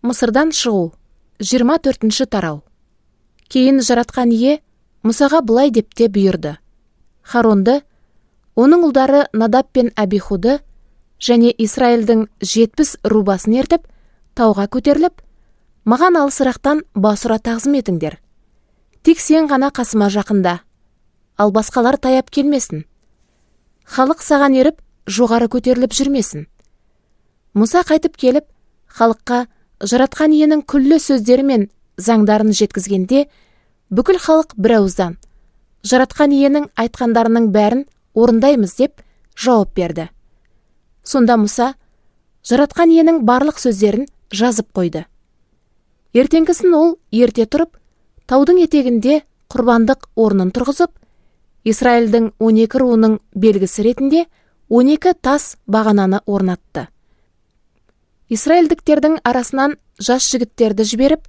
Мысырдан шығу 24-ші тарау. Кейін жаратқан ие Мұсаға былай деп те бұйырды. Харонды, оның ұлдары Надап пен Абихуды және Исраилдің 70 рубасын ертіп, тауға көтеріліп, маған алысырақтан басыра тағзым етіңдер. Тек сен ғана қасыма жақында, ал басқалар таяп келмесін. Халық саған еріп, жоғары көтеріліп жүрмесін. Мұса қайтып келіп, халыққа жаратқан иенің күллі сөздері мен заңдарын жеткізгенде, бүкіл халық бір ауыздан жаратқан иенің айтқандарының бәрін орындаймыз деп жауап берді. Сонда Мұса жаратқан иенің барлық сөздерін жазып қойды. Ертеңгісін ол ерте тұрып, таудың етегінде құрбандық орнын тұрғызып, Исраилдің 12 руының белгісі ретінде 12 тас бағананы орнатты. Исраилдіктердің арасынан жас жігіттерді жіберіп,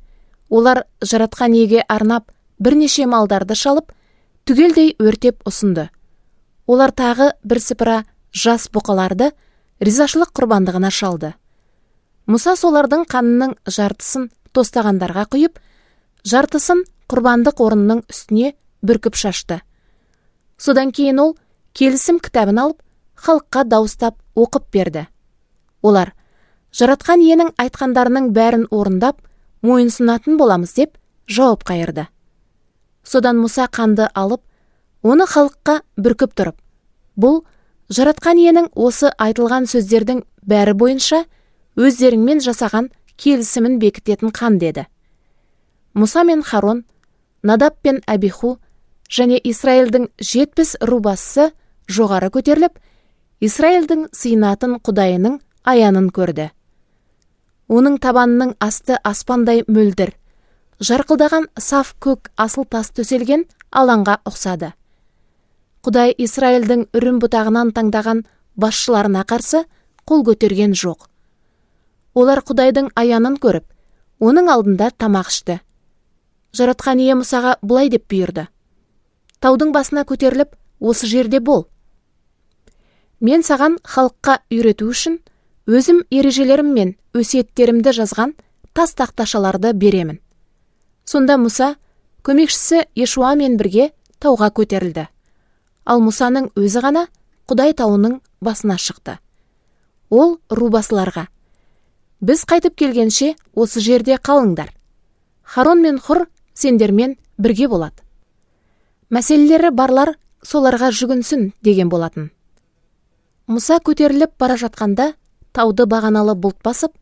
олар жаратқан иеге арнап бірнеше малдарды шалып, түгелдей өртеп ұсынды. Олар тағы бірсыпыра жас бұқаларды ризашылық құрбандығына шалды. Мұса солардың қанының жартысын тостағандарға құйып, жартысын құрбандық орнының үстіне бүркіп шашты. Содан кейін ол келісім кітабын алып, халыққа дауыстап оқып берді. Олар жаратқан иенің айтқандарының бәрін орындап, мойынсұнатын боламыз деп жауап қайырды. Содан Мұса қанды алып, оны халыққа бүркіп тұрып, бұл жаратқан иенің осы айтылған сөздердің бәрі бойынша өздеріңмен жасаған келісімін бекітетін қан деді. Мұса мен Харон, Надап пен Абиху және Исраилдің 70 рубасы жоғары көтеріліп, Исраилдің сыйынатын Құдайының аянын көрді. Оның табанының асты аспандай мөлдір, жарқылдаған саф көк асыл тас төселген алаңға ұқсады. Құдай Исраилдің үрім бұтағынан таңдаған басшыларына қарсы қол көтерген жоқ. Олар Құдайдың аянын көріп, оның алдында тамақ ішті. Жаратқан ие Мұсаға бұлай деп бұйырды: таудың басына көтеріліп, осы жерде бол. Мен саған халыққа үйрету үшін өзім ережелерім мен өсиеттерімді жазған тас тақташаларды беремін. Сонда Мұса көмекшісі Ешуамен бірге тауға көтерілді. Ал Мұсаның өзі ғана Құдай тауының басына шықты. Ол рубасыларға: біз қайтып келгенше осы жерде қалыңдар. Харон мен Хур сендермен бірге болады. Мәселелері барлар соларға жүгінсін деген болатын. Мұса көтеріліп бара жатқанда тауды бағаналы бұлт басып,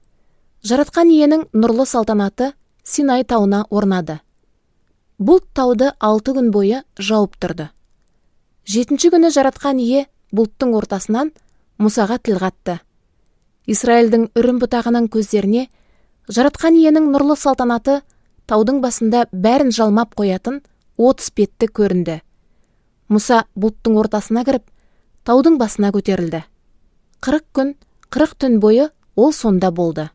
жаратқан иенің нұрлы салтанаты Синай тауына орнады. Бұлт тауды 6 күн бойы жауып тұрды. 7-ші күні жаратқан ие бұлттың ортасынан Мұсаға тіл қатты. Исраилдің үрім бұтағының көздеріне жаратқан иенің нұрлы салтанаты таудың басында бәрін жалмап қоятын 30 бетті көрінді. Мұса бұлттың ортасына кіріп, таудың басына көтерілді. 40 күн, 40 түн бойы ол сонда болды.